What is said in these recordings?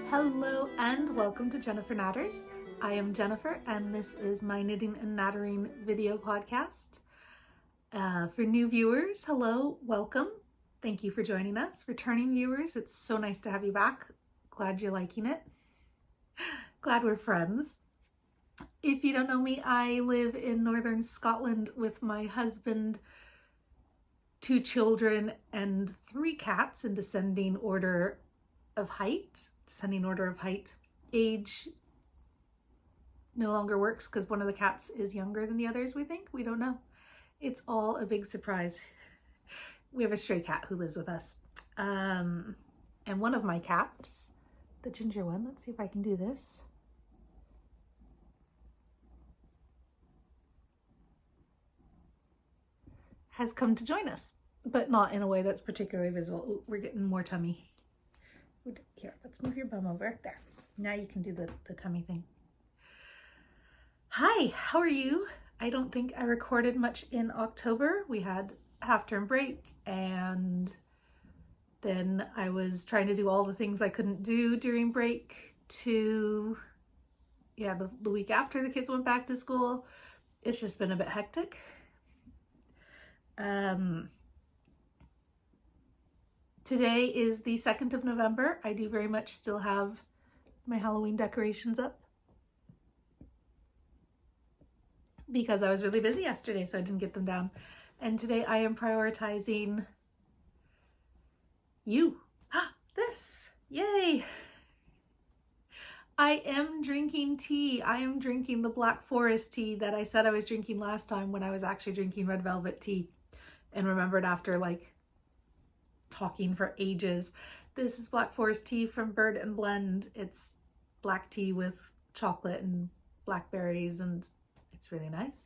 Hello and welcome to Jennifer Knatters. I am Jennifer and this is my knitting and nattering video podcast. For new viewers, hello, welcome. Thank you for joining us. Returning viewers, it's so nice to have you back. Glad you're liking it. Glad we're friends. If you don't know me, I live in northern Scotland with my husband, 2 children, and 3 cats in descending order of height. Age no longer works because one of the cats is younger than the others, we think. We don't know. It's all a big surprise. We have a stray cat who lives with us. And one of my cats, the ginger one, let's see if I can do this. Has come to join us, but not in a way that's particularly visible. Ooh, we're getting more tummy. Here, let's move your bum over. There. Now you can do the tummy thing. Hi, how are you? I don't think I recorded much in October. We had half-term break and then I was trying to do all the things I couldn't do during break to, the week after the kids went back to school. It's just been a bit hectic. Today is the 2nd of November. I do very much still have my Halloween decorations up because I was really busy yesterday, so I didn't get them down. And today I am prioritizing you. This, yay. I am drinking tea. I am drinking the Black Forest tea that I said I was drinking last time when I was actually drinking red velvet tea and remembered after like talking for ages. This is Black Forest tea from Bird and Blend. It's black tea with chocolate and blackberries and it's really nice.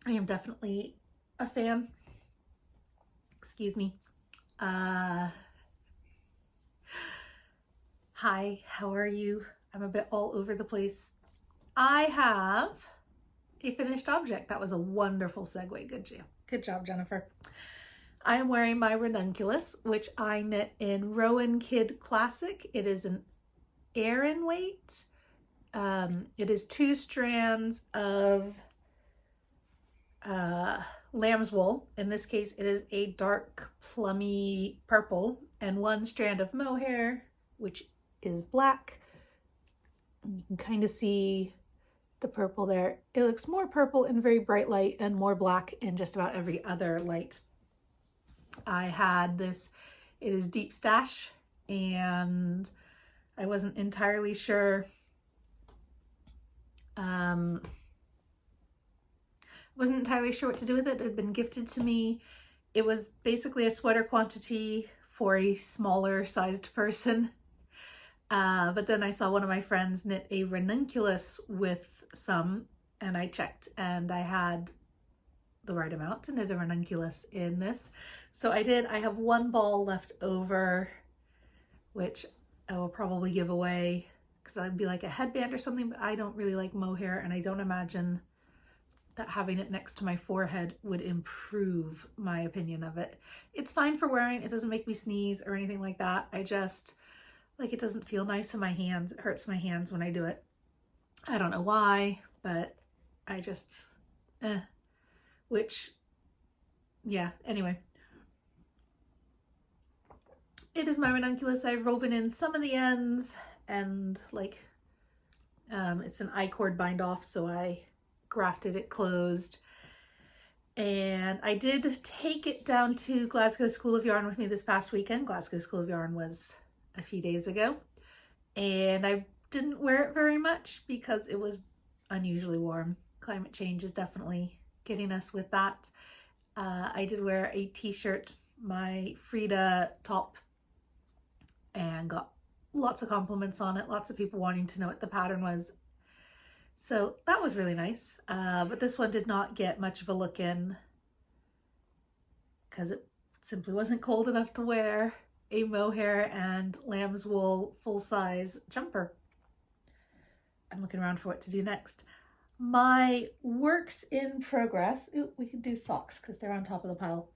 I am definitely a fan. Excuse me. Hi, how are you? I'm a bit all over the place. I have a finished object. That was a wonderful segue. Good job, Jennifer. I am wearing my Ranunculus, which I knit in Rowan Kid Classic. It is an aran weight. It is 2 strands of lamb's wool. In this case, it is a dark plummy purple, and 1 strand of mohair, which is black. You can kind of see the purple there. It looks more purple in very bright light and more black in just about every other light. I had this, it is Deep Stash, and I wasn't entirely sure. Wasn't entirely sure what to do with it. It had been gifted to me. It was basically a sweater quantity for a smaller sized person. But then I saw one of my friends knit a ranunculus with some, and I checked and I had the right amount to knit a ranunculus in this. So I did. I have 1 ball left over, which I will probably give away because that'd be like a headband or something, but I don't really like mohair and I don't imagine that having it next to my forehead would improve my opinion of it. It's fine for wearing. It doesn't make me sneeze or anything like that. I just, like, it doesn't feel nice in my hands. It hurts my hands when I do it. I don't know why, but I just, which, yeah, anyway. It is my ranunculus. I've woven in some of the ends and like, it's an I-cord bind off, so I grafted it closed. And I did take it down to Glasgow School of Yarn with me this past weekend. Glasgow School of Yarn was a few days ago. And I didn't wear it very much because it was unusually warm. Climate change is definitely getting us with that. I did wear a t-shirt, my Frida top, and got lots of compliments on it. Lots of people wanting to know what the pattern was. So that was really nice. But this one did not get much of a look in because it simply wasn't cold enough to wear a mohair and lamb's wool full-size jumper. I'm looking around for what to do next. My works in progress. Ooh, we could do socks because they're on top of the pile.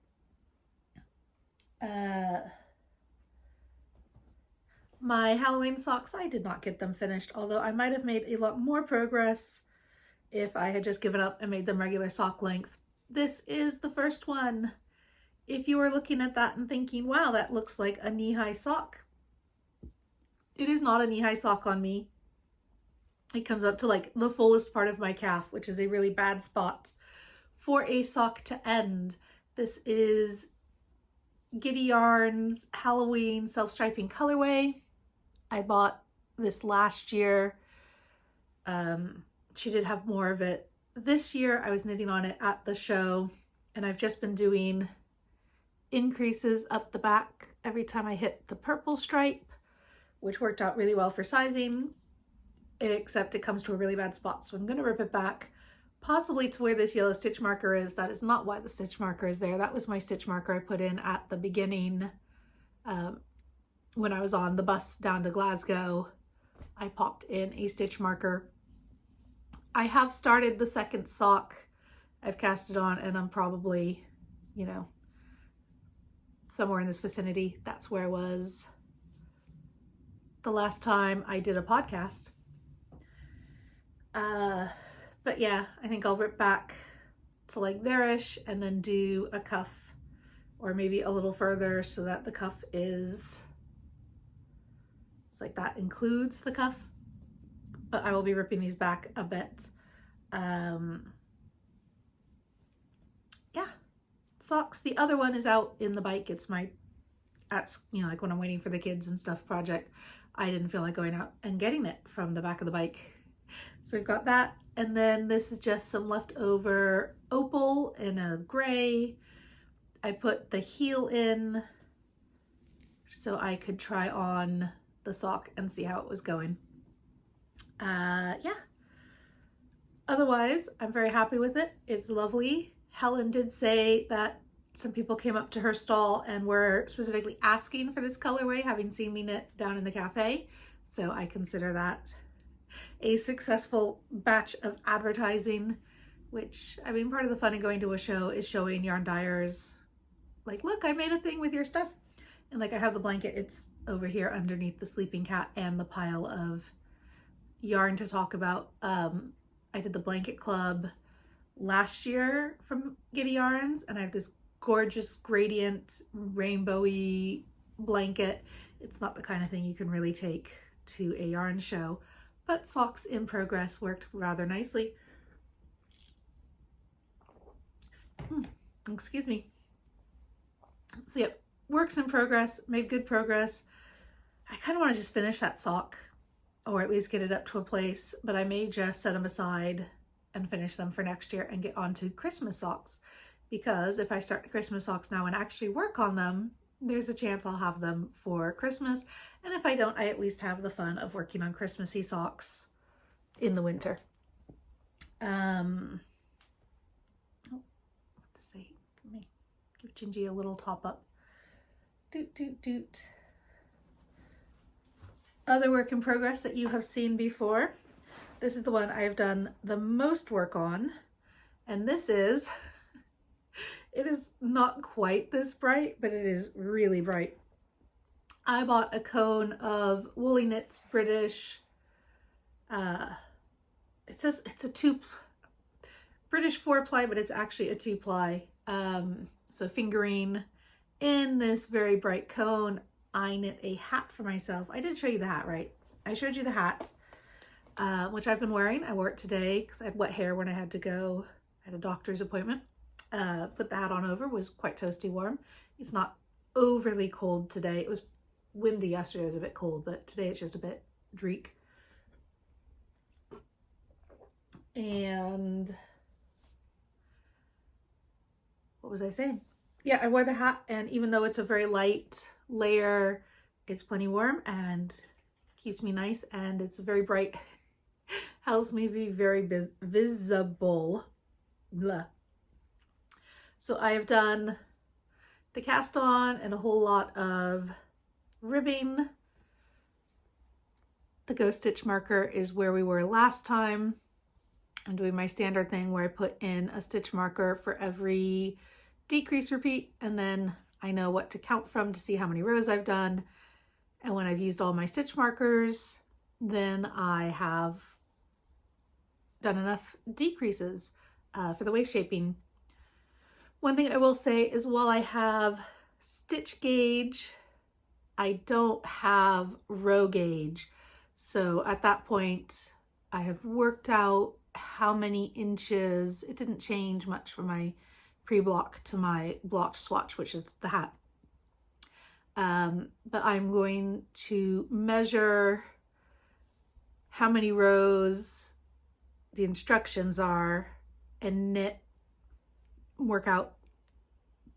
My Halloween socks, I did not get them finished, although I might have made a lot more progress if I had just given up and made them regular sock length. This is the first one. If you are looking at that and thinking, wow, that looks like a knee-high sock, it is not a knee-high sock on me. It comes up to like the fullest part of my calf, which is a really bad spot for a sock to end. This is Giddy Yarn's Halloween self-striping colorway. I bought this last year. She did have more of it this year. I was knitting on it at the show, and I've just been doing increases up the back every time I hit the purple stripe, which worked out really well for sizing, except it comes to a really bad spot. So I'm going to rip it back, possibly to where this yellow stitch marker is. That is not why the stitch marker is there. That was my stitch marker I put in at the beginning when I was on the bus down to Glasgow. I popped in a stitch marker. I have started the second sock. I've cast it on, and I'm probably, you know, somewhere in this vicinity. That's where I was the last time I did a podcast. But yeah, I think I'll rip back to like there-ish and then do a cuff, or maybe a little further so that the cuff is, it's like that includes the cuff. But I will be ripping these back a bit. Yeah, socks. The other one is out in the bike. It's my, you know, like when I'm waiting for the kids and stuff project. I didn't feel like going out and getting it from the back of the bike. So we've got that. And then this is just some leftover opal in a gray. I put the heel in so I could try on the sock and see how it was going. Yeah. Otherwise, I'm very happy with it. It's lovely. Helen did say that some people came up to her stall and were specifically asking for this colorway, having seen me knit down in the cafe. So I consider that a successful batch of advertising, which, I mean, part of the fun of going to a show is showing yarn dyers, like, look, I made a thing with your stuff. And like, I have the blanket, it's over here underneath the sleeping cat and the pile of yarn to talk about. I did the blanket club last year from Giddy Yarns, and I have this gorgeous gradient rainbowy blanket. It's not the kind of thing you can really take to a yarn show, but socks in progress worked rather nicely. Excuse me. So yeah, works in progress, made good progress. I kind of want to just finish that sock, or at least get it up to a place, but I may just set them aside and finish them for next year and get on to Christmas socks, because if I start the Christmas socks now and actually work on them, there's a chance I'll have them for Christmas. And if I don't, I at least have the fun of working on Christmassy socks in the winter. Oh, what to say? Let me give Gingy a little top up. Doot, doot, doot. Other work in progress that you have seen before. This is the one I have done the most work on. And this is, it is not quite this bright, but it is really bright. I bought a cone of Woolly Knits British, it says it's a British 4-ply, but it's actually a 2-ply. So fingering in this very bright cone. I knit a hat for myself. I did show you the hat, right? I showed you the hat, which I've been wearing. I wore it today because I had wet hair when I had to go. I had a doctor's appointment. Put the hat on over, was quite toasty warm. It's not overly cold today. It was windy yesterday, it was a bit cold, but today it's just a bit dreek. And what was I saying? Yeah, I wore the hat, and even though it's a very light layer, it's plenty warm and keeps me nice, and it's very bright. Helps me be very visible. Blah. So I have done the cast on and a whole lot of ribbing. The ghost stitch marker is where we were last time. I'm doing my standard thing where I put in a stitch marker for every decrease repeat, and then I know what to count from to see how many rows I've done. And when I've used all my stitch markers, then I have done enough decreases for the waist shaping. One thing I will say is while I have stitch gauge, I don't have row gauge. So at that point, I have worked out how many inches. It didn't change much from my pre-block to my blocked swatch, which is the hat. But I'm going to measure how many rows the instructions are and knit, work out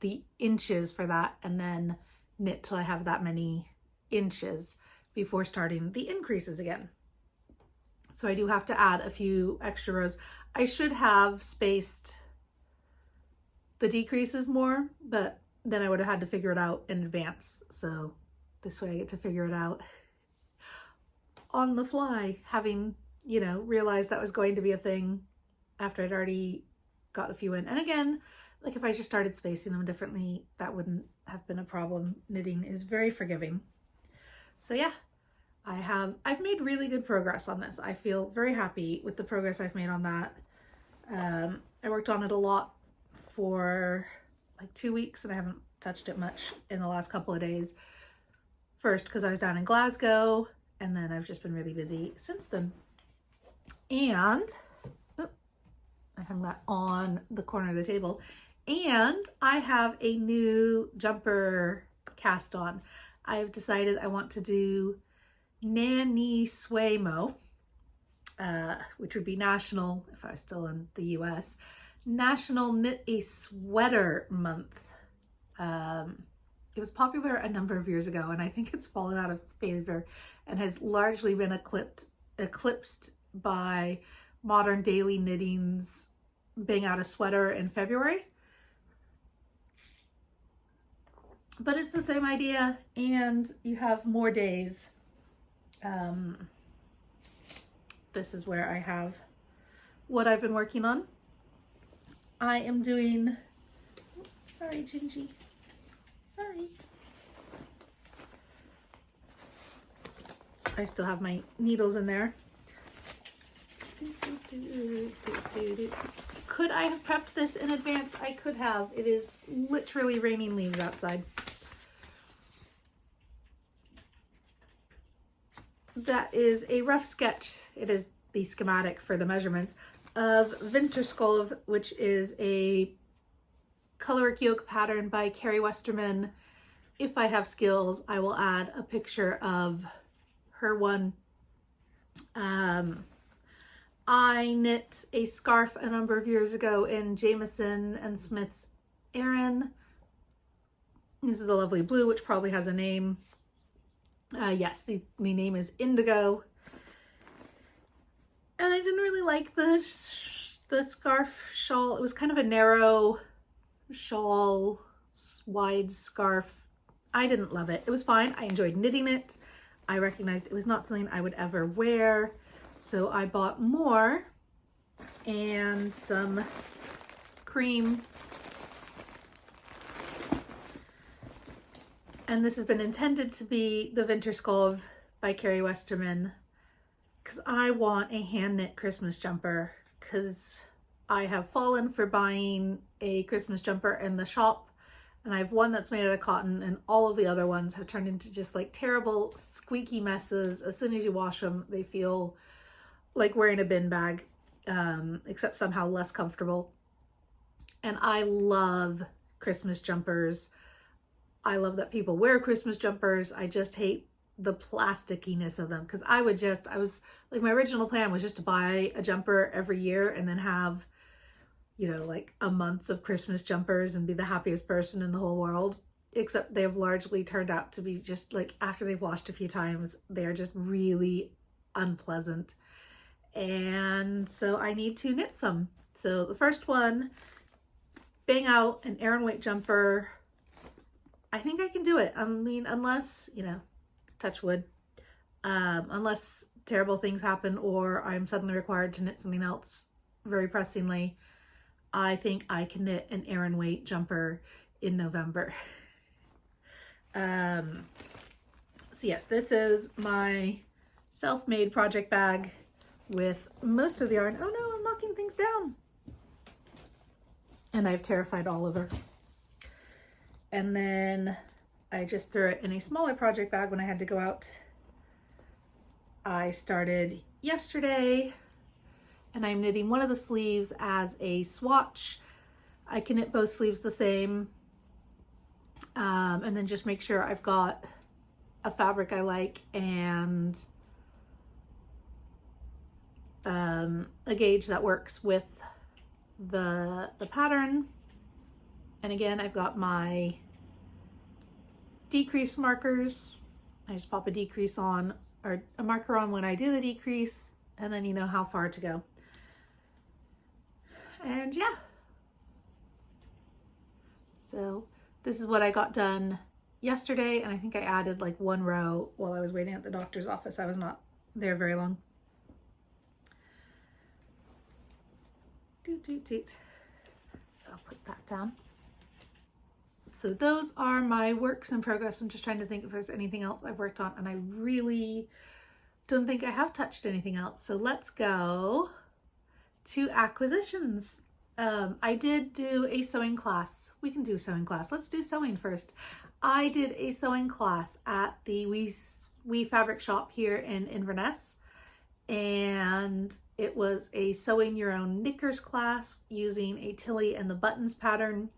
the inches for that, and then knit till I have that many inches before starting the increases again. So I do have to add a few extra rows. I should have spaced the decreases more, but then I would have had to figure it out in advance. So this way I get to figure it out on the fly, having, you know, realized that was going to be a thing after I'd already got a few in. And again, like if I just started spacing them differently, that wouldn't have been a problem. Knitting is very forgiving. So yeah, I've made really good progress on this. I feel very happy with the progress I've made on that. I worked on it a lot for like 2 weeks and I haven't touched it much in the last couple of days. First, because I was down in Glasgow, and then I've just been really busy since then. And I hung that on the corner of the table. And I have a new jumper cast on. I've decided I want to do Nanny Swaymo, which would be national, if I was still in the US, National Knit a Sweater Month. It was popular a number of years ago, and I think it's fallen out of favor and has largely been eclipsed by modern daily knitting's bang out a sweater in February. But it's the same idea, and you have more days. This is where I have what I've been working on. I am doing, sorry Gingy, sorry. I still have my needles in there. Could I have prepped this in advance? I could have. It is literally raining leaves outside. That is a rough sketch. It is the schematic for the measurements of Vinterskov, which is a colorwork yoke pattern by Karie Westermann. If I have skills, I will add a picture of her one. I knit a scarf a number of years ago in Jamieson and Smith's Aran. This is a lovely blue, which probably has a name. Yes, the name is Indigo. And I didn't really like the scarf shawl. It was kind of a narrow shawl, wide scarf. I didn't love it. It was fine. I enjoyed knitting it. I recognized it was not something I would ever wear. So I bought more and some cream. And this has been intended to be the Vinterskov by Karie Westermann, because I want a hand knit Christmas jumper, because I have fallen for buying a Christmas jumper in the shop, and I have one that's made out of cotton, and all of the other ones have turned into just like terrible squeaky messes. As soon as you wash them, they feel like wearing a bin bag, except somehow less comfortable. And I love Christmas jumpers. I love that people wear Christmas jumpers. I just hate the plasticiness of them, because I was like, my original plan was just to buy a jumper every year and then have, you know, like a month of Christmas jumpers and be the happiest person in the whole world. Except they have largely turned out to be just like, after they've washed a few times, they are just really unpleasant. And so I need to knit some. So the first one, bang out an aran weight jumper. I think I can do it. I mean, unless, you know, touch wood, unless terrible things happen or I'm suddenly required to knit something else very pressingly, I think I can knit an aran weight jumper in November. So yes, this is my self-made project bag with most of the yarn. Oh no, I'm knocking things down. And I've terrified Oliver. And then I just threw it in a smaller project bag when I had to go out. I started yesterday and I'm knitting one of the sleeves as a swatch. I can knit both sleeves the same, and then just make sure I've got a fabric I like and a gauge that works with the pattern. And again, I've got my decrease markers. I just pop a decrease on, or a marker on when I do the decrease, and then you know how far to go. And yeah. So this is what I got done yesterday, and I think I added like one row while I was waiting at the doctor's office. I was not there very long. Doot, doot, doot. So I'll put that down. So those are my works in progress. I'm just trying to think if there's anything else I've worked on, and I really don't think I have touched anything else. So let's go to acquisitions. I did do a sewing class. We can do sewing class. Let's do sewing first. I did a sewing class at the We Fabric Shop here in Inverness, and it was a sewing your own knickers class using a Tilly and the buttons pattern,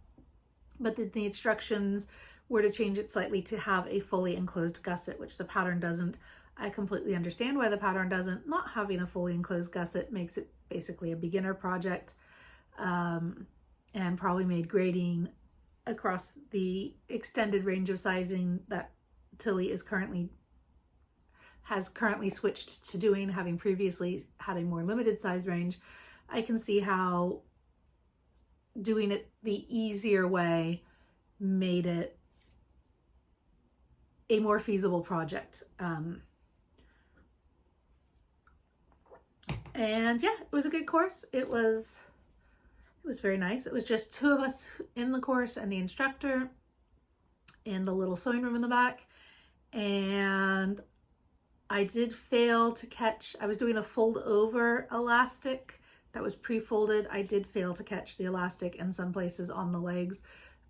but the instructions were to change it slightly to have a fully enclosed gusset, which the pattern doesn't. I completely understand why the pattern doesn't. Not having a fully enclosed gusset makes it basically a beginner project, and probably made grading across the extended range of sizing that Tilly has currently switched to doing, having previously had a more limited size range. I can see how doing it the easier way made it a more feasible project. And yeah, it was a good course. It was very nice. It was just two of us in the course and the instructor in the little sewing room in the back. And I did fail to catch, I was doing a fold over elastic that was pre-folded. I did fail to catch the elastic in some places on the legs.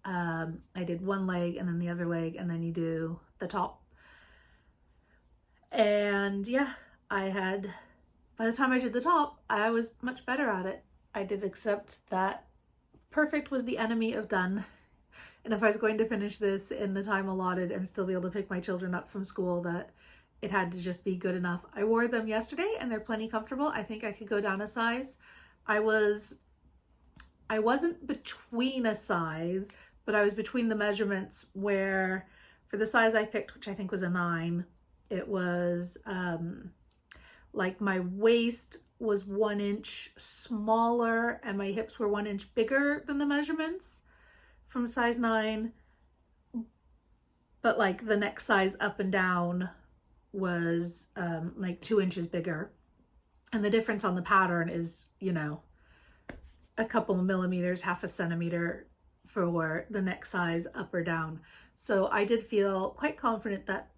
I did one leg and then the other leg, and then you do the top. And yeah, by the time I did the top, I was much better at it. I did accept that perfect was the enemy of done. And if I was going to finish this in the time allotted and still be able to pick my children up from school, that it had to just be good enough. I wore them yesterday and they're plenty comfortable. I think I could go down a size. I wasn't between a size, but I was between the measurements where for the size I picked, which I think was a 9, it was like my waist was 1 inch smaller and my hips were 1 inch bigger than the measurements from size 9, but like the next size up and down was like 2 inches bigger. And the difference on the pattern is, you know, a couple of millimeters, half a centimeter for the next size up or down. So I did feel quite confident that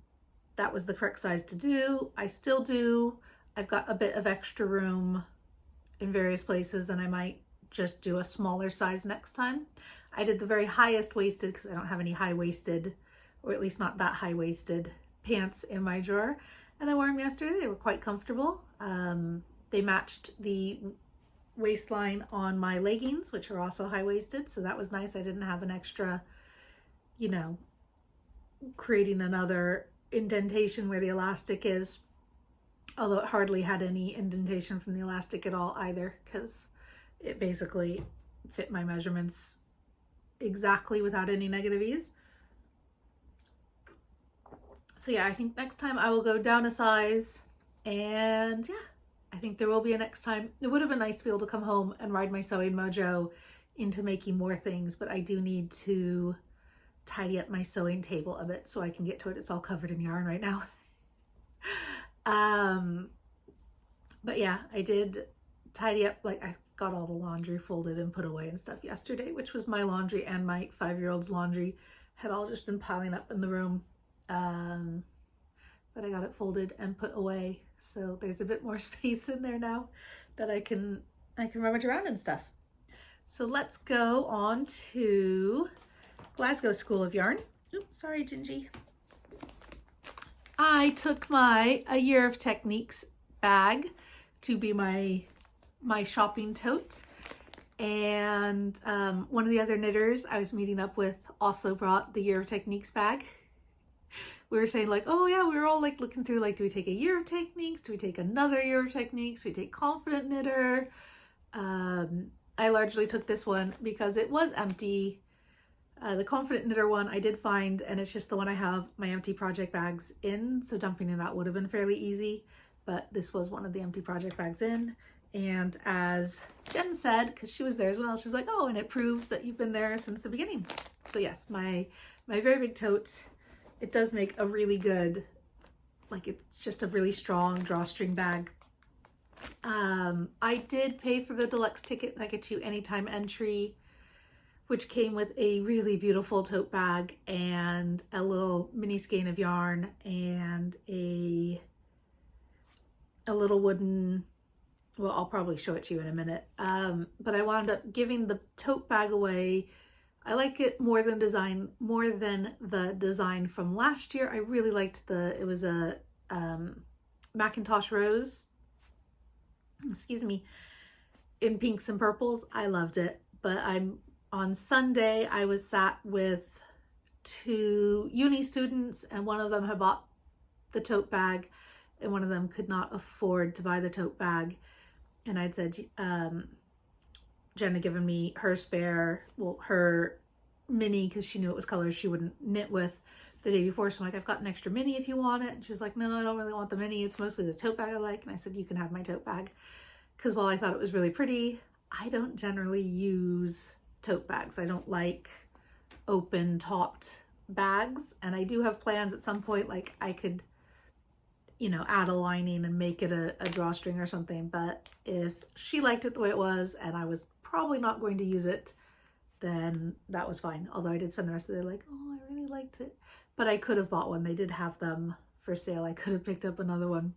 that was the correct size to do. I still do. I've got a bit of extra room in various places, and I might just do a smaller size next time. I did the very highest waisted because I don't have any high waisted, or at least not that high waisted pants in my drawer. And I wore them yesterday. They were quite comfortable. They matched the waistline on my leggings, which are also high waisted. So that was nice. I didn't have an extra, you know, creating another indentation where the elastic is. Although it hardly had any indentation from the elastic at all either, because it basically fit my measurements exactly without any negative ease. So yeah, I think next time I will go down a size, and yeah, I think there will be a next time. It would have been nice to be able to come home and ride my sewing mojo into making more things, but I do need to tidy up my sewing table a bit so I can get to it. It's all covered in yarn right now. But yeah, I did tidy up, like I got all the laundry folded and put away and stuff yesterday, which was my laundry and my 5-year-old's laundry had all just been piling up in the room. but I got it folded and put away. So there's a bit more space in there now that I can rummage around and stuff. So let's go on to Glasgow School of Yarn. Oops, sorry, Gingy. I took my A Year of Techniques bag to be my shopping tote. And one of the other knitters I was meeting up with also brought the Year of Techniques bag. We were saying like, oh yeah, we were all like looking through like, do we take a Year of Techniques? Do we take another Year of Techniques? Do we take Confident Knitter? I largely took this one because it was empty. The Confident Knitter one I did find, and it's just the one I have my empty project bags in, so dumping in that would have been fairly easy, but this was one of the empty project bags in. And as Jen said, because she was there as well, she's like, oh, and it proves that you've been there since the beginning. So yes, my very big tote, it does make a really good, like it's just a really strong drawstring bag. I did pay for the deluxe ticket that gets you anytime entry, which came with a really beautiful tote bag and a little mini skein of yarn and a little wooden, well, I'll probably show it to you in a minute. But I wound up giving the tote bag away. I like it more than the design from last year. I really liked it was a Macintosh rose, excuse me, in pinks and purples. I loved it. But on Sunday, I was sat with 2 uni students, and one of them had bought the tote bag and one of them could not afford to buy the tote bag. And I'd said, Jen had given me her spare, well, her mini, because she knew it was colors she wouldn't knit with the day before. So I'm like, I've got an extra mini if you want it. And she was like, no, I don't really want the mini. It's mostly the tote bag I like. And I said, you can have my tote bag. Because while I thought it was really pretty, I don't generally use tote bags. I don't like open topped bags. And I do have plans at some point, like I could, you know, add a lining and make it a drawstring or something. But if she liked it the way it was and I was probably not going to use it, then that was fine. Although I did spend the rest of the day like, oh, I really liked it. But I could have bought one. They did have them for sale. I could have picked up another one.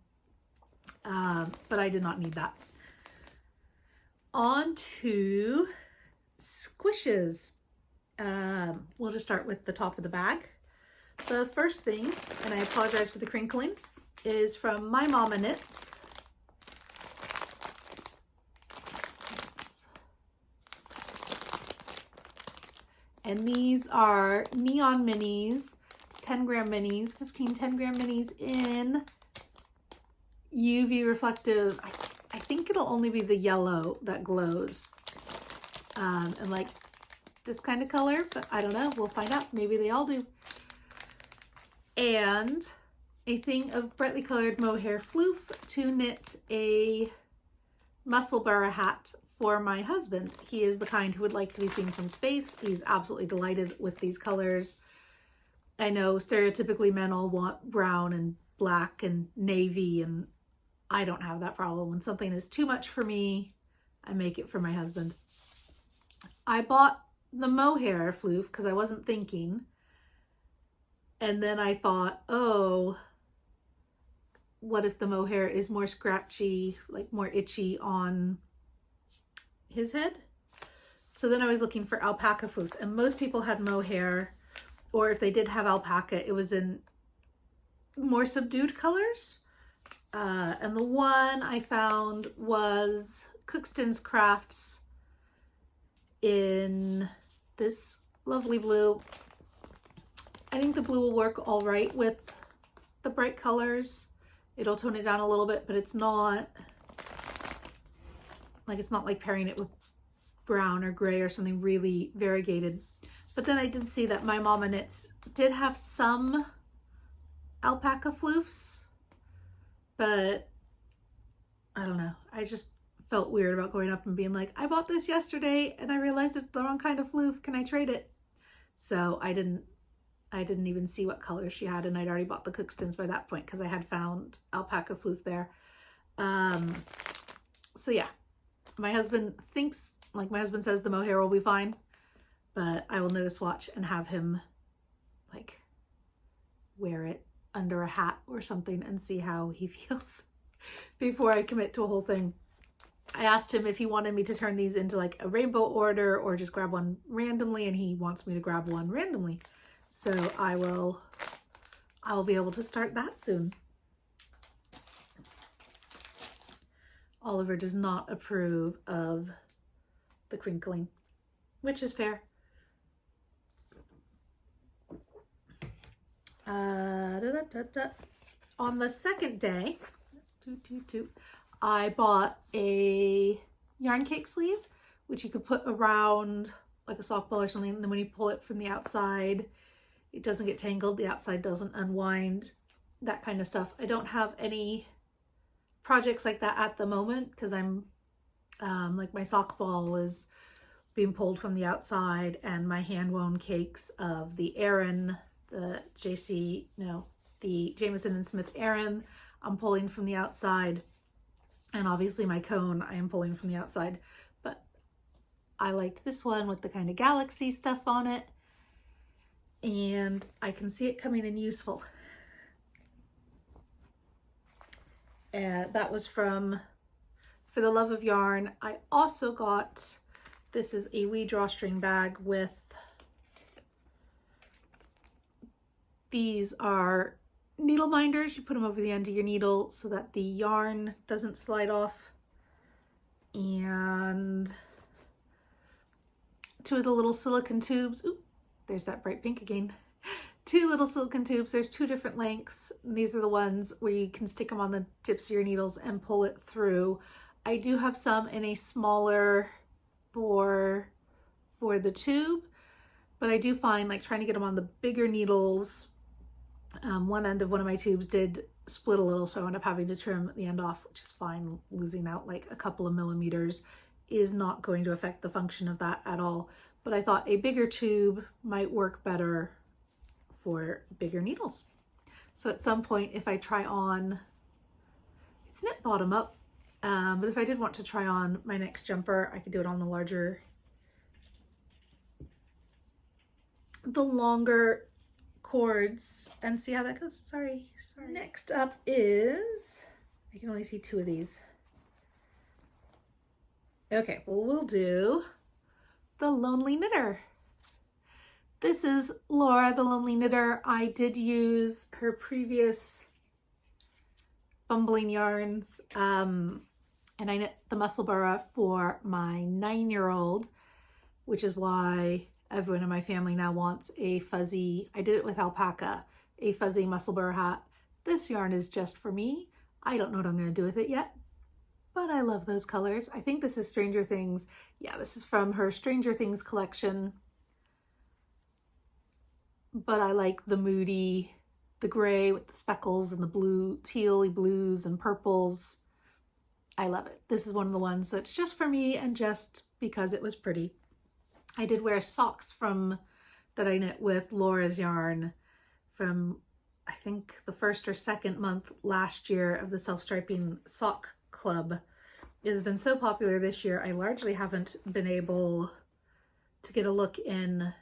But I did not need that. On to squishes. We'll just start with the top of the bag. The first thing, and I apologize for the crinkling, is from My Mama Knits. And these are neon minis, 10 gram minis, 15 10 gram minis in UV reflective. I think it'll only be the yellow that glows. And like this kind of color, but I don't know. We'll find out. Maybe they all do. And a thing of brightly colored mohair floof to knit a musselburgh hat for my husband. He is the kind who would like to be seen from space. He's absolutely delighted with these colors. I know stereotypically men all want brown and black and navy, and I don't have that problem. When something is too much for me, I make it for my husband. I bought the mohair floof because I wasn't thinking. And then I thought, oh, what if the mohair is more scratchy, like more itchy on his head? So then I was looking for alpaca floofs, and most people had mohair, or if they did have alpaca, it was in more subdued colors. And the one I found was Cookstone's Crafts in this lovely blue. I think the blue will work all right with the bright colors. It'll tone it down a little bit, but it's not like pairing it with brown or gray or something really variegated. But then I did see that My Mama Knits did have some alpaca floofs, but I don't know. I just felt weird about going up and being like, I bought this yesterday and I realized it's the wrong kind of floof. Can I trade it? So I didn't even see what colors she had, and I'd already bought the Cookstones by that point because I had found alpaca floof there. So yeah, my husband says the mohair will be fine, but I will knit a swatch and have him like wear it under a hat or something and see how he feels before I commit to a whole thing. I asked him if he wanted me to turn these into like a rainbow order or just grab one randomly, and he wants me to grab one randomly. So I will be able to start that soon. Oliver does not approve of the crinkling, which is fair. On the second day, I bought a yarn cake sleeve, which you could put around like a softball or something, and then when you pull it from the outside, it doesn't get tangled, the outside doesn't unwind, that kind of stuff. I don't have any projects like that at the moment because I'm like my sock ball is being pulled from the outside, and my hand woven cakes of the aran, the Jamieson Smith aran, I'm pulling from the outside, and obviously my cone I am pulling from the outside. But I liked this one with the kind of galaxy stuff on it, and I can see it coming in useful. That was from For the Love of Yarn. I also got, this is a wee drawstring bag with, these are needle minders. You put them over the end of your needle so that the yarn doesn't slide off. And two of the little silicone tubes. Ooh, there's that bright pink again. Two little silicone tubes. There's two different lengths. These are the ones where you can stick them on the tips of your needles and pull it through. I do have some in a smaller bore for the tube, but I do find like trying to get them on the bigger needles, one end of one of my tubes did split a little, so I ended up having to trim the end off, which is fine. Losing out like a couple of millimeters is not going to affect the function of that at all. But I thought a bigger tube might work better for bigger needles. So at some point, if I try on, it's knit bottom up, but if I did want to try on my next jumper, I could do it on the longer cords and see how that goes. Sorry. Next up is, I can only see two of these. Okay, well, we'll do the Lonely Knitter. This is Laura, the Lonely Knitter. I did use her previous bumbling yarns, and I knit the Musselburgh for my 9-year-old, which is why everyone in my family now wants a fuzzy, I did it with alpaca, a fuzzy Musselburgh hat. This yarn is just for me. I don't know what I'm going to do with it yet, but I love those colors. I think this is Stranger Things. Yeah, this is from her Stranger Things collection. But I like the moody, the gray with the speckles and the blue, tealy blues and purples. I love it. This is one of the ones that's just for me and just because it was pretty. I did wear socks that I knit with Laura's yarn from, I think, the first or second month last year of the Self-Striping Sock Club. It has been so popular this year, I largely haven't been able to get a look in.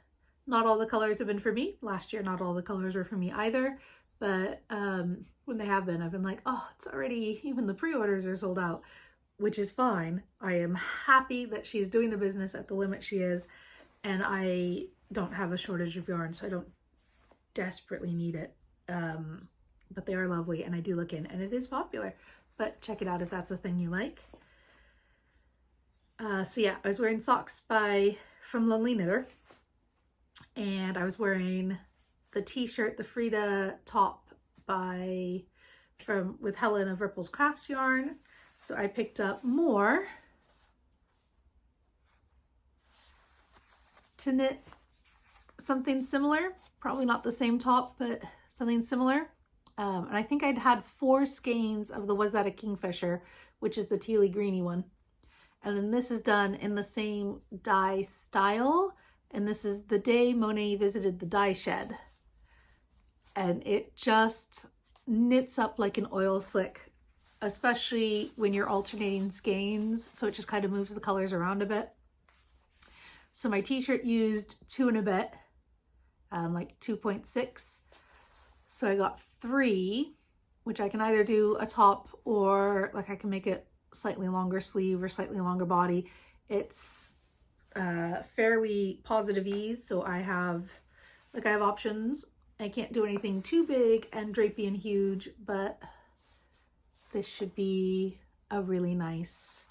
Not all the colors have been for me. Last year, not all the colors were for me either. But when they have been, I've been like, oh, it's already, even the pre-orders are sold out, which is fine. I am happy that she's doing the business at the limit she is. And I don't have a shortage of yarn, so I don't desperately need it. But they are lovely, and I do look in, and it is popular. But check it out if that's a thing you like. So yeah, I was wearing socks from Lonely Knitter. And I was wearing the t-shirt, the Frida top with Helen of Ripples Crafts yarn. So I picked up more to knit something similar. Probably not the same top, but something similar. And I think I'd had 4 skeins of the Was That a Kingfisher, which is the tealy greeny one. And then this is done in the same dye style. And this is the day Monet visited the dye shed. And it just knits up like an oil slick, especially when you're alternating skeins. So it just kind of moves the colors around a bit. So my t-shirt used 2 and a bit, like 2.6. So I got 3, which I can either do a top or like I can make it slightly longer sleeve or slightly longer body. It's fairly positive ease, so I have options. I can't do anything too big and drapey and huge, but this should be a really nice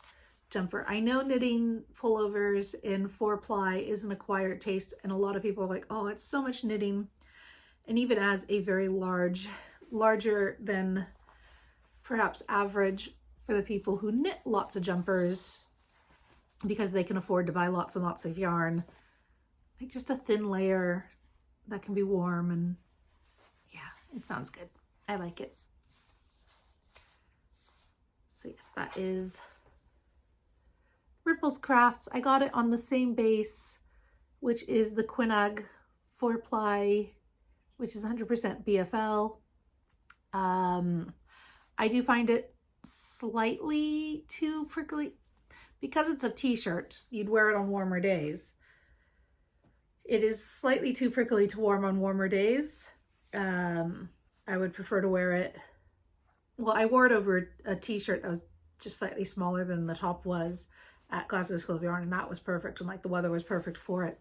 jumper. I know knitting pullovers in 4-ply is an acquired taste, and a lot of people are like, oh, it's so much knitting. And even as a very larger than perhaps average for the people who knit lots of jumpers because they can afford to buy lots and lots of yarn, like just a thin layer that can be warm, and yeah, it sounds good. I like it. So yes, that is Ripples Crafts. I got it on the same base, which is the Quinag 4-ply, which is 100% BFL. I do find it slightly too prickly because it's a t-shirt. You'd wear it on warmer days. It is slightly too prickly to warm on warmer days. I would prefer to wear it. Well, I wore it over a t-shirt that was just slightly smaller than the top was at Glasgow School of Yarn, and that was perfect, and like the weather was perfect for it.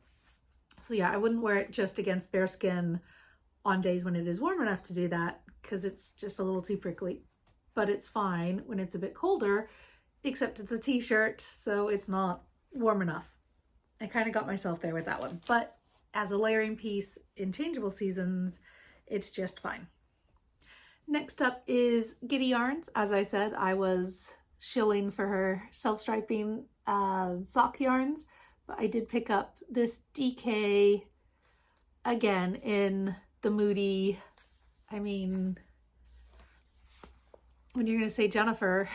So yeah, I wouldn't wear it just against bare skin on days when it is warm enough to do that, because it's just a little too prickly. But it's fine when it's a bit colder, except it's a t-shirt, so it's not warm enough. I kind of got myself there with that one, but as a layering piece in changeable seasons, it's just fine. Next up is Giddy Yarns. As I said, I was shilling for her self-striping sock yarns, but I did pick up this DK again in the moody, I mean, when you're going to say, Jennifer,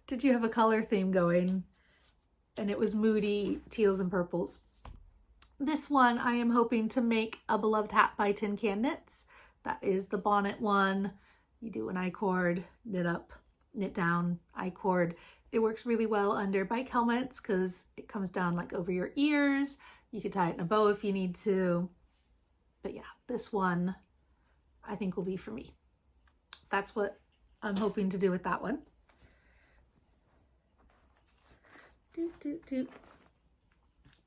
did you have a color theme going? And it was moody teals and purples. This one I am hoping to make a beloved hat by Tin Can Knits. That is the bonnet one. You do an I-cord, knit up, knit down, I-cord. It works really well under bike helmets because it comes down like over your ears. You could tie it in a bow if you need to. But yeah, this one I think will be for me. That's what I'm hoping to do with that one.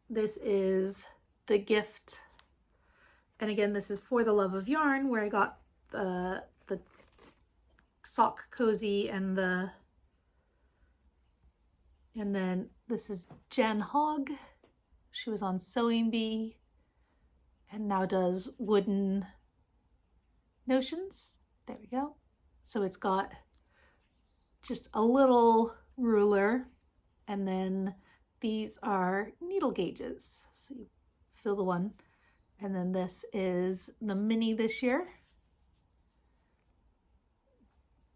This is the gift. And again, this is For the Love of Yarn, where I got the sock cozy and then this is Jen Hogg. She was on Sewing Bee and now does Wooden Notions. There we go. So it's got just a little ruler, and then these are needle gauges. So you fill the one. And then this is the mini this year.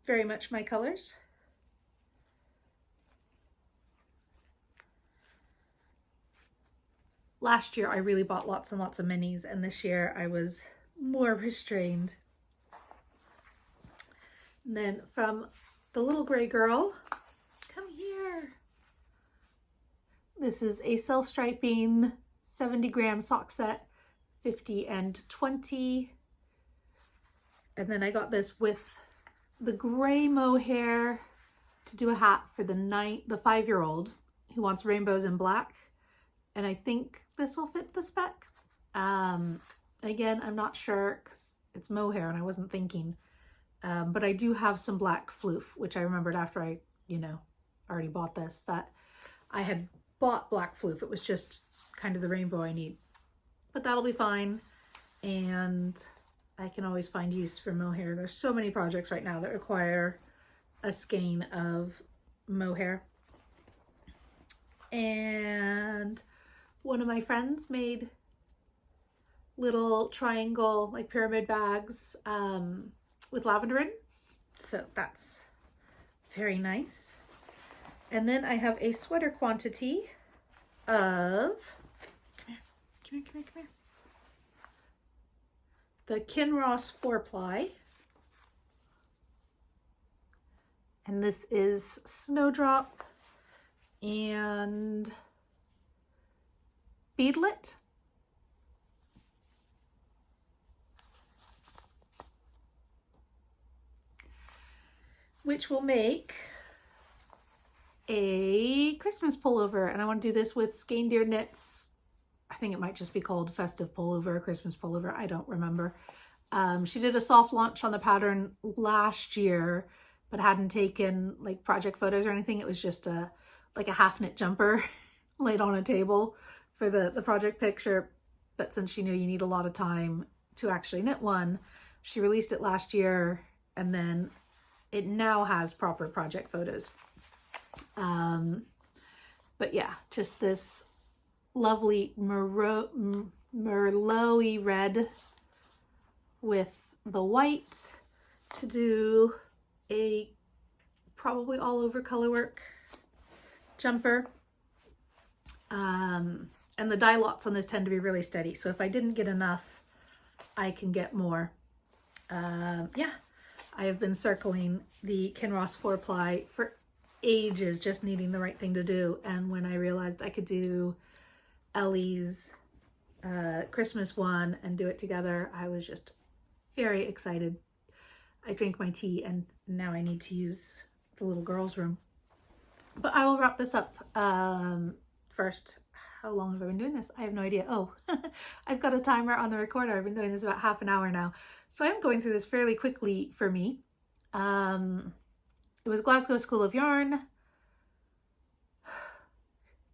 Very much my colors. Last year I really bought lots and lots of minis, and this year I was more restrained. And then from the little gray girl, come here. This is a self-striping 70-gram sock set. 50 and 20. And then I got this with the gray mohair to do a hat for the 5-year-old who wants rainbows and black. And I think this will fit the spec. Again, I'm not sure because it's mohair and I wasn't thinking. But I do have some black floof, which I remembered after I, already bought this, that I had bought black floof. It was just kind of the rainbow I need. But that'll be fine, and I can always find use for mohair. There's so many projects right now that require a skein of mohair. And one of my friends made little triangle, like pyramid bags with lavender in. So that's very nice. And then I have a sweater quantity of... Come here. The Kinross 4-ply. And this is Snowdrop and Beadlet. which will make a Christmas pullover. And I want to do this with Skein Knits. I think it might just be called Festive Pullover, Christmas Pullover. I don't remember. She did a soft launch on the pattern last year, but hadn't taken like project photos or anything. It was just like a half knit jumper laid on a table for the project picture. But since she knew you need a lot of time to actually knit one, she released it last year, and then it now has proper project photos. But yeah, just this lovely Merlot-y red with the white to do a probably all over colorwork jumper. And the dye lots on this tend to be really steady, so if I didn't get enough, I can get more. Yeah, I have been circling the Kinross 4-ply for ages, just needing the right thing to do. And when I realized I could do Ellie's Christmas one and do it together, I was just very excited. I drank my tea and now I need to use the little girls' room. But I will wrap this up first. How long have I been doing this? I have no idea. Oh, I've got a timer on the recorder. I've been doing this about half an hour now. So I'm going through this fairly quickly for me. It was Glasgow School of Yarn.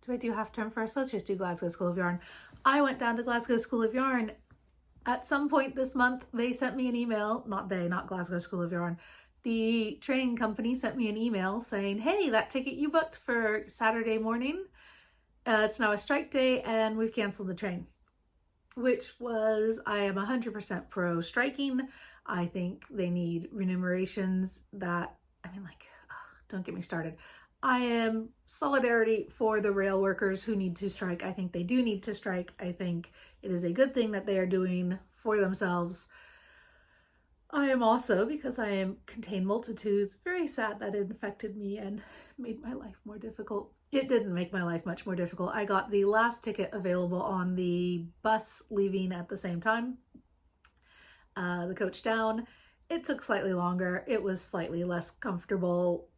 Do I do half term first? Let's just do Glasgow School of Yarn. I went down to Glasgow School of Yarn. At some point this month, they sent me an email. Not Glasgow School of Yarn. The train company sent me an email saying, hey, that ticket you booked for Saturday morning, it's now a strike day and we've canceled the train. Which was, I am 100% pro striking. I think they need remunerations that, I mean, like, don't get me started. I am solidarity for the rail workers who need to strike. I think they do need to strike. I think it is a good thing that they are doing for themselves. I am also, because I am contained multitudes, very sad that it affected me and made my life more difficult. It didn't make my life much more difficult. I got the last ticket available on the bus leaving at the same time, the coach down. It took slightly longer. It was slightly less comfortable.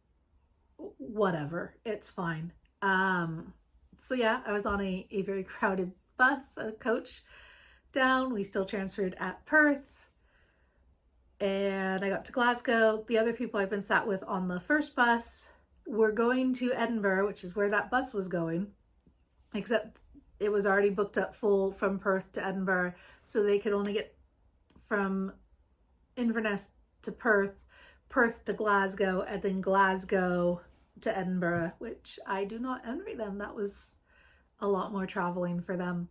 Whatever, it's fine. So yeah, I was on a very crowded bus, a coach down. We still transferred at Perth. And I got to Glasgow. The other people I've been sat with on the first bus were going to Edinburgh, which is where that bus was going, except it was already booked up full from Perth to Edinburgh, so they could only get from Inverness to Perth, Perth to Glasgow, and then Glasgow to Edinburgh, which I do not envy them. That was a lot more traveling for them.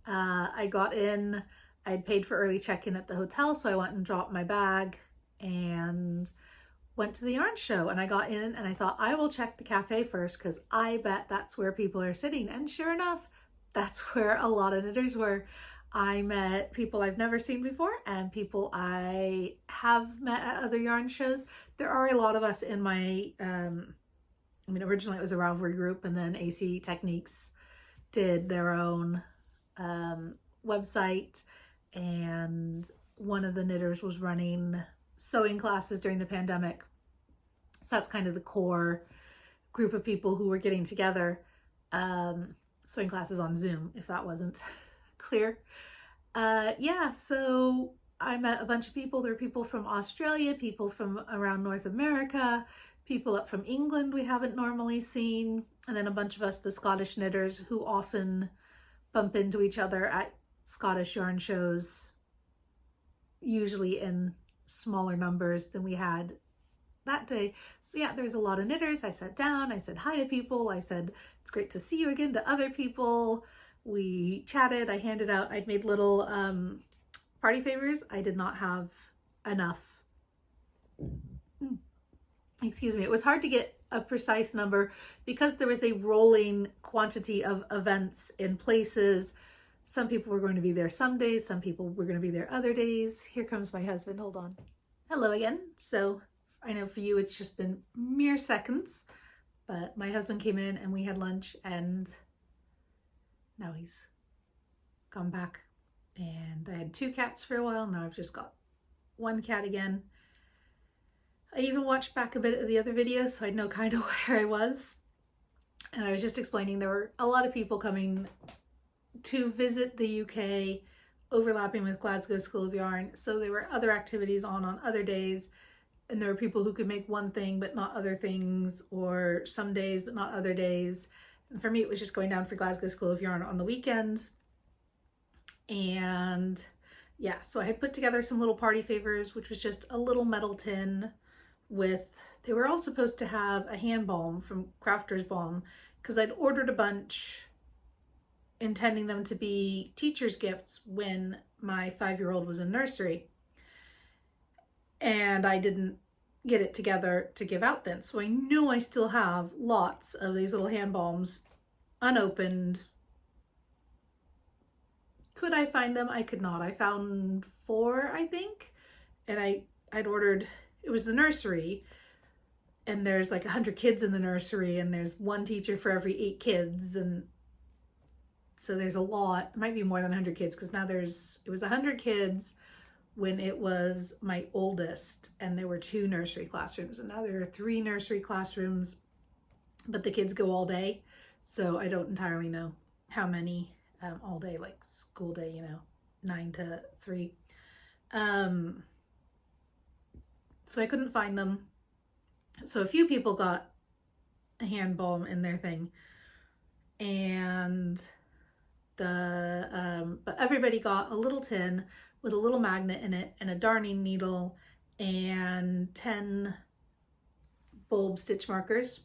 I got in, I'd paid for early check-in at the hotel, so I went and dropped my bag and went to the yarn show. And I got in and I thought, I will check the cafe first because I bet that's where people are sitting. And sure enough, that's where a lot of knitters were. I met people I've never seen before and people I have met at other yarn shows. There are a lot of us in my, I mean, originally it was a Ravelry group, and then AC Techniques did their own website, and one of the knitters was running sewing classes during the pandemic. So that's kind of the core group of people who were getting together, sewing classes on Zoom, if that wasn't clear. Yeah, so I met a bunch of people. There were people from Australia, people from around North America, people up from England we haven't normally seen, and then a bunch of us, the Scottish knitters, who often bump into each other at Scottish yarn shows, usually in smaller numbers than we had that day. So yeah, there's a lot of knitters. I sat down, I said hi to people, I said it's great to see you again to other people. We chatted, I handed out, I'd made little party favors. I did not have enough. Excuse me. It was hard to get a precise number because there was a rolling quantity of events in places. Some people were going to be there some days, some people were going to be there other days. Here comes my husband, hold on. Hello again. So I know for you it's just been mere seconds, but my husband came in and we had lunch, and now he's gone back. And I had 2 cats for a while. Now I've just got 1 cat again. I even watched back a bit of the other videos so I'd know kind of where I was. And I was just explaining there were a lot of people coming to visit the UK, overlapping with Glasgow School of Yarn. So there were other activities on other days, and there were people who could make one thing but not other things, or some days but not other days. And for me, it was just going down for Glasgow School of Yarn on the weekend. And yeah, so I had put together some little party favors, which was just a little metal tin with, they were all supposed to have a hand balm from Crafter's Balm, because I'd ordered a bunch intending them to be teacher's gifts when my 5-year-old was in nursery. And I didn't get it together to give out then. So I know I still have lots of these little hand balms unopened. Could I find them? I could not. I found 4, I think. And I'd ordered, it was the nursery, and there's like 100 kids in the nursery, and there's one teacher for every 8 kids. And so there's a lot. It might be more than 100 kids, because now it was 100 kids when it was my oldest, and there were 2 nursery classrooms, and now there are 3 nursery classrooms, but the kids go all day, so I don't entirely know how many all day, like school day, 9 to 3. So I couldn't find them. So a few people got a hand balm in their thing, and but everybody got a little tin with a little magnet in it and a darning needle and 10 bulb stitch markers.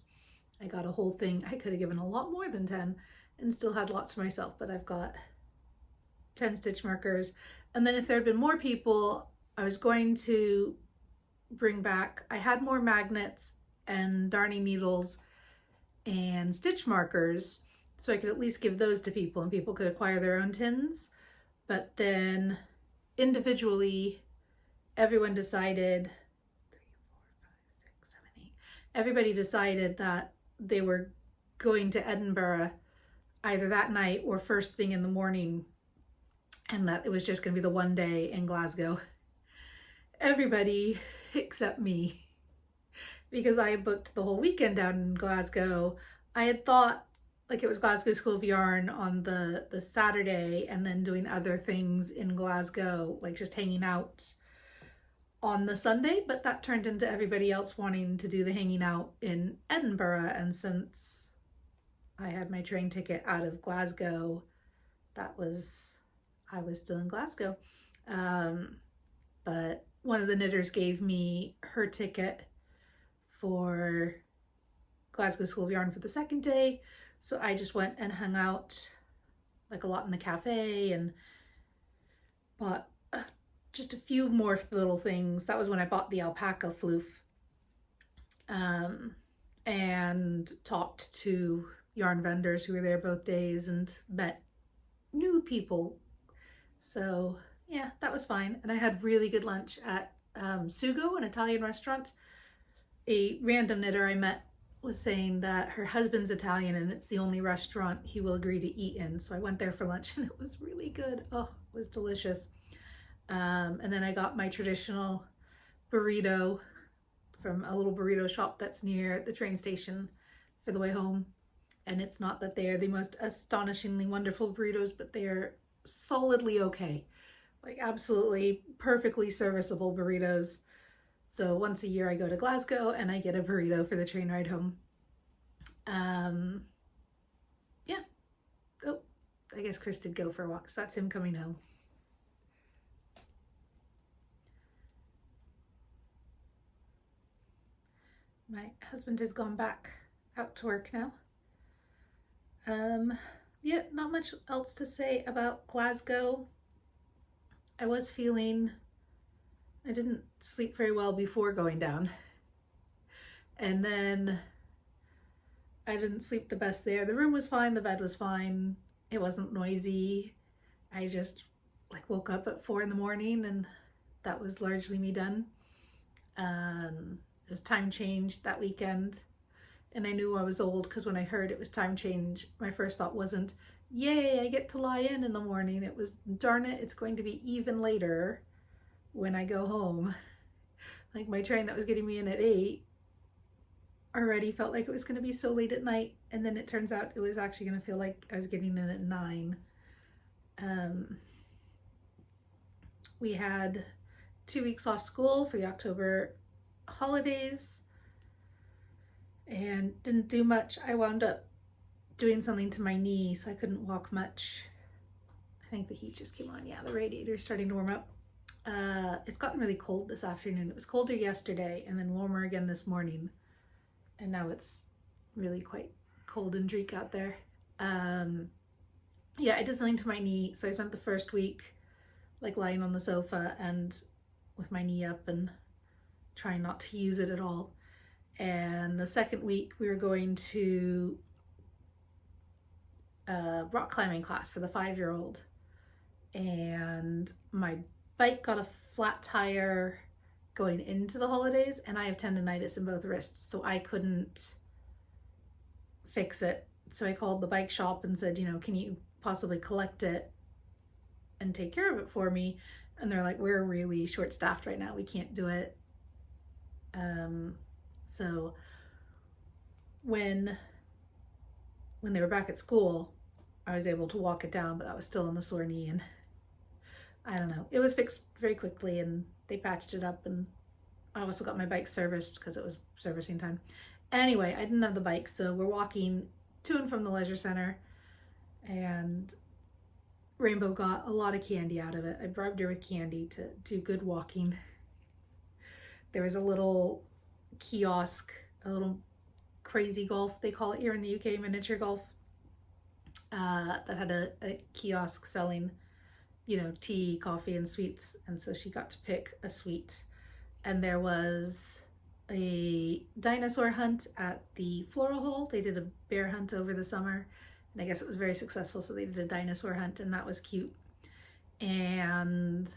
I got a whole thing. I could have given a lot more than 10 and still had lots for myself, but I've got 10 stitch markers. And then if there had been more people, I was going to bring back, I had more magnets and darning needles and stitch markers, so I could at least give those to people and people could acquire their own tins. But then individually, everyone decided, 3, 4, 5, 6, 7, 8, everybody decided that they were going to Edinburgh either that night or first thing in the morning, and that it was just going to be the one day in Glasgow. Everybody except me, because I had booked the whole weekend down in Glasgow. I had thought like it was Glasgow School of Yarn on the Saturday, and then doing other things in Glasgow, like just hanging out on the Sunday, but that turned into everybody else wanting to do the hanging out in Edinburgh. And since I had my train ticket out of Glasgow, I was still in Glasgow. But one of the knitters gave me her ticket for Glasgow School of Yarn for the second day. So I just went and hung out like a lot in the cafe and bought just a few more little things. That was when I bought the alpaca floof, and talked to yarn vendors who were there both days and met new people. So yeah, that was fine. And I had really good lunch at Sugo, an Italian restaurant. A random knitter I met was saying that her husband's Italian and it's the only restaurant he will agree to eat in. So I went there for lunch and it was really good. Oh, it was delicious. And then I got my traditional burrito from a little burrito shop that's near the train station for the way home. And it's not that they are the most astonishingly wonderful burritos, but they are solidly okay. Like absolutely perfectly serviceable burritos. So once a year I go to Glasgow and I get a burrito for the train ride home. Yeah. Oh, I guess Chris did go for a walk, so that's him coming home. My husband has gone back out to work now. Yeah, not much else to say about Glasgow. I was feeling, I didn't sleep very well before going down. And then I didn't sleep the best there. The room was fine, the bed was fine. It wasn't noisy. I just like woke up at 4 in the morning and that was largely me done. It was time change that weekend. And I knew I was old because when I heard it was time change, my first thought wasn't, yay, I get to lie in the morning. It was, darn it, it's going to be even later when I go home. Like my train that was getting me in at 8 already felt like it was going to be so late at night, and then it turns out it was actually going to feel like I was getting in at 9. We had 2 weeks off school for the October holidays and didn't do much. I wound up doing something to my knee, so I couldn't walk much. I think the heat just came on. Yeah, the radiator's starting to warm up. It's gotten really cold this afternoon. It was colder yesterday and then warmer again this morning. And now it's really quite cold and dreek out there. Yeah, I did something to my knee. So I spent the first week like lying on the sofa and with my knee up and trying not to use it at all. And the second week we were going to rock climbing class for the 5-year-old. And my bike got a flat tire going into the holidays, and I have tendonitis in both wrists, so I couldn't fix it. So I called the bike shop and said, can you possibly collect it and take care of it for me? And they're like, we're really short-staffed right now, we can't do it. So when they were back at school, I was able to walk it down, but I was still on the sore knee, and I don't know. It was fixed very quickly and they patched it up, and I also got my bike serviced because it was servicing time. Anyway, I didn't have the bike, so we're walking to and from the leisure center, and Rainbow got a lot of candy out of it. I bribed her with candy to do good walking. There was a little kiosk, a little crazy golf, they call it here in the UK, miniature golf, that had a kiosk selling, tea, coffee, and sweets. And so she got to pick a sweet. And there was a dinosaur hunt at the Floral Hall. They did a bear hunt over the summer, and I guess it was very successful, so they did a dinosaur hunt, and that was cute. And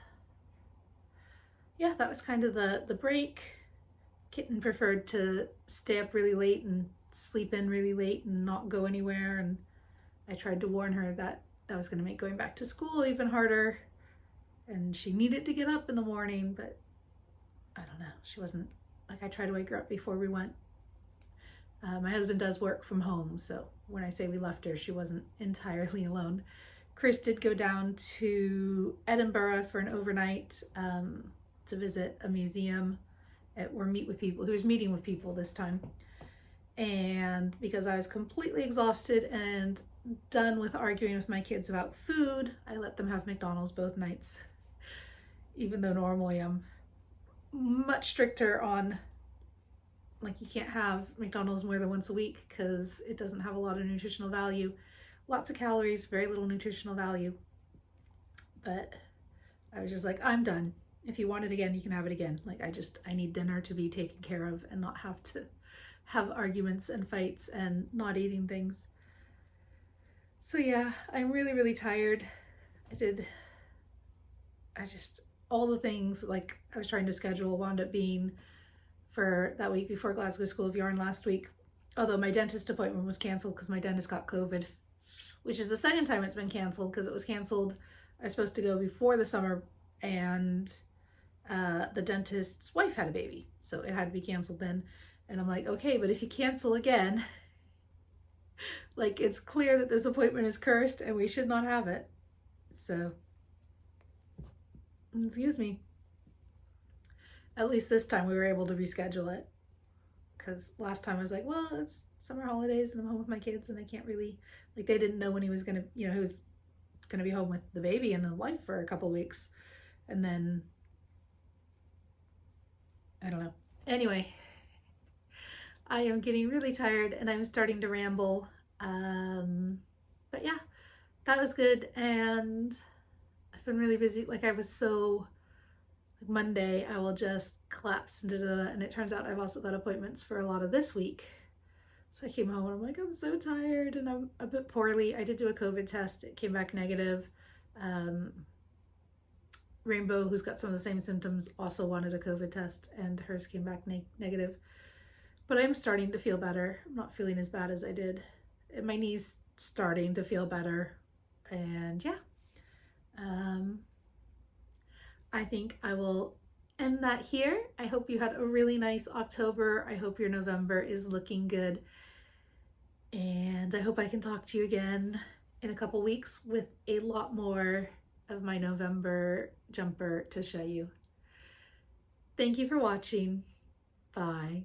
yeah, that was kind of the break. Kitten preferred to stay up really late and sleep in really late and not go anywhere, and I tried to warn her that was going to make going back to school even harder, and she needed to get up in the morning, but I don't know, she wasn't, like, I tried to wake her up before we went. My husband does work from home, so when I say we left her, she wasn't entirely alone. Chris did go down to Edinburgh for an overnight to visit a museum or meet with people. He was meeting with people this time. And because I was completely exhausted and done with arguing with my kids about food, I let them have McDonald's both nights. Even though normally I'm much stricter on, like, you can't have McDonald's more than once a week because it doesn't have a lot of nutritional value. Lots of calories, very little nutritional value. But I was just like, I'm done. If you want it again, you can have it again. Like, I need dinner to be taken care of and not have to have arguments and fights and not eating things. So yeah, I'm really, really tired. All the things like I was trying to schedule wound up being for that week before Glasgow School of Yarn last week. Although my dentist appointment was canceled because my dentist got COVID, which is the second time it's been canceled, because it was canceled. I was supposed to go before the summer, and the dentist's wife had a baby, so it had to be canceled then. And I'm like, okay, but if you cancel again, like, it's clear that this appointment is cursed and we should not have it. So, excuse me. At least this time we were able to reschedule it, because last time I was like, well, it's summer holidays and I'm home with my kids and I can't really, like, they didn't know when he was gonna, he was gonna be home with the baby and the wife for a couple weeks, and then I don't know. Anyway, I am getting really tired and I'm starting to ramble. But yeah, that was good. And I've been really busy. Like, I was so, like, Monday, I will just collapse into and it turns out I've also got appointments for a lot of this week. So I came home and I'm like, I'm so tired and I'm a bit poorly. I did do a COVID test. It came back negative. Rainbow, who's got some of the same symptoms, also wanted a COVID test, and hers came back negative. But I'm starting to feel better. I'm not feeling as bad as I did. My knee's starting to feel better. And yeah, I think I will end that here. I hope you had a really nice October. I hope your November is looking good. And I hope I can talk to you again in a couple weeks with a lot more of my November jumper to show you. Thank you for watching. Bye.